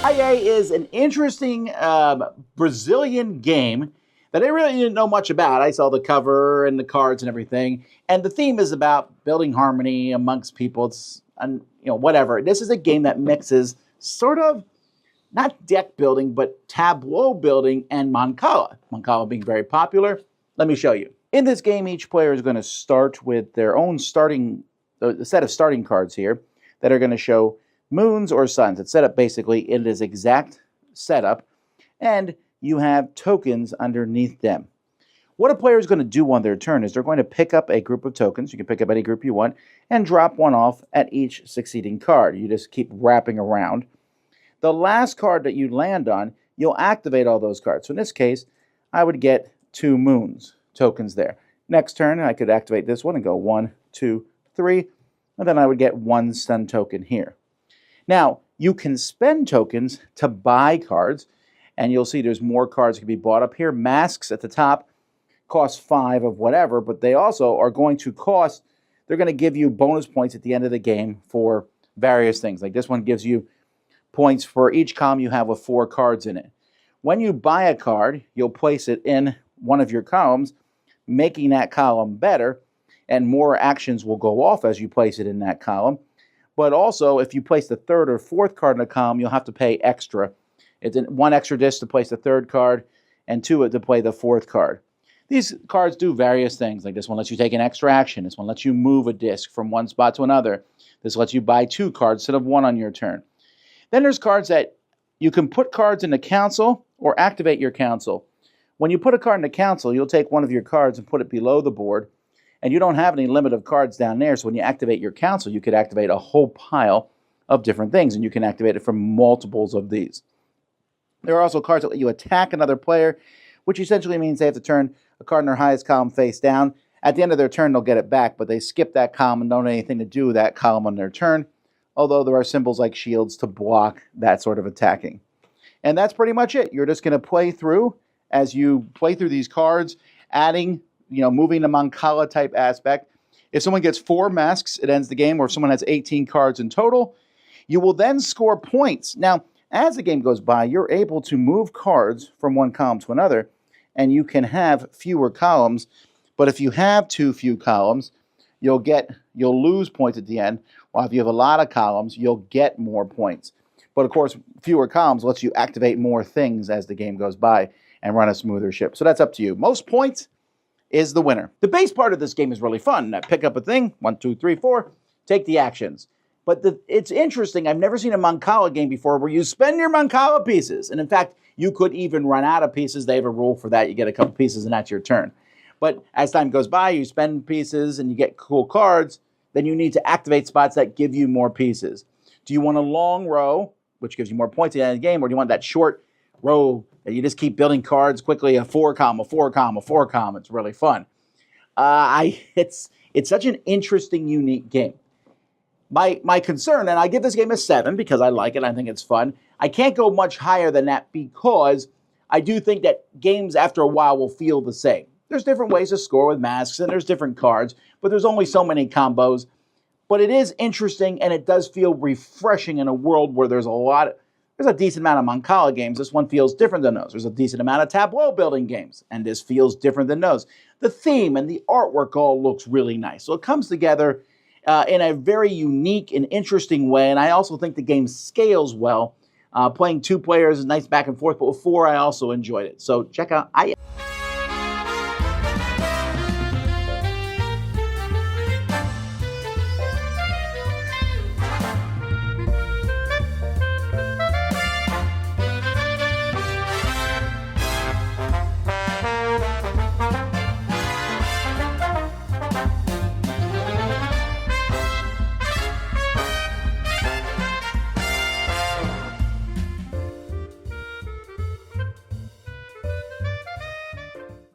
Aiye is an interesting Brazilian game that I really didn't know much about. I saw the cover and the cards and everything, and the theme is about building harmony amongst people. It's whatever. This is a game that mixes sort of not deck building, but tableau building and Mancala. Mancala being very popular. Let me show you. In this game, each player is going to start with their own set of starting cards here that are going to show moons or suns. It's set up basically in this exact setup, and you have tokens underneath them. What a player is going to do on their turn is they're going to pick up a group of tokens. You can pick up any group you want and drop one off at each succeeding card. You just keep wrapping around. The last card that you land on, you'll activate all those cards. So in this case, I would get 2 moons tokens there. Next turn, I could activate this one and go 1, 2, 3, and then I would get 1 sun token here. Now, you can spend tokens to buy cards, and you'll see there's more cards that can be bought up here. Masks at the top cost 5 of whatever, but they also are going to cost, they're going to give you bonus points at the end of the game for various things. Like this one gives you points for each column you have with 4 cards in it. When you buy a card, you'll place it in one of your columns, making that column better, and more actions will go off as you place it in that column. But also, if you place the 3rd or 4th card in a column, you'll have to pay extra. It's 1 extra disc to place the 3rd card, and 2 to play the 4th card. These cards do various things. Like this one lets you take an extra action. This one lets you move a disc from one spot to another. This lets you buy 2 cards instead of 1 on your turn. Then there's cards that you can put cards into council or activate your council. When you put a card into council, you'll take one of your cards and put it below the board, and you don't have any limit of cards down there, so when you activate your council, you could activate a whole pile of different things, and you can activate it from multiples of these. There are also cards that let you attack another player, which essentially means they have to turn a card in their highest column face down. At the end of their turn, they'll get it back, but they skip that column and don't have anything to do with that column on their turn, although there are symbols like shields to block that sort of attacking. And that's pretty much it. You're just going to play through as you play through these cards, adding, moving the Mancala type aspect. If someone gets 4 masks, it ends the game, or if someone has 18 cards in total, you will then score points. Now, as the game goes by, you're able to move cards from one column to another, and you can have fewer columns. But if you have too few columns, you'll lose points at the end. While if you have a lot of columns, you'll get more points. But of course, fewer columns lets you activate more things as the game goes by and run a smoother ship. So that's up to you. Most points is the winner. The base part of this game is really fun. Pick up a thing, 1, 2, 3, 4, take the actions. But it's interesting. I've never seen a Mancala game before where you spend your Mancala pieces. And in fact, you could even run out of pieces. They have a rule for that. You get a couple pieces and that's your turn. But as time goes by, you spend pieces and you get cool cards. Then you need to activate spots that give you more pieces. Do you want a long row, which gives you more points at the end of the game, or do you want that short row that you just keep building cards quickly, a 4 column, a 4 column, a 4 column? It's really fun. It's such an interesting, unique game. My concern, and I give this game a 7 because I like it, I think it's fun. I can't go much higher than that because I do think that games after a while will feel the same. There's different ways to score with masks, and there's different cards, but there's only so many combos. But it is interesting, and it does feel refreshing in a world where there's a decent amount of Mancala games. This one feels different than those. There's a decent amount of tableau building games, and this feels different than those. The theme and the artwork all looks really nice. So it comes together in a very unique and interesting way, and I also think the game scales well. Playing 2 players is nice back and forth, but with 4, I also enjoyed it. So check out Aiya.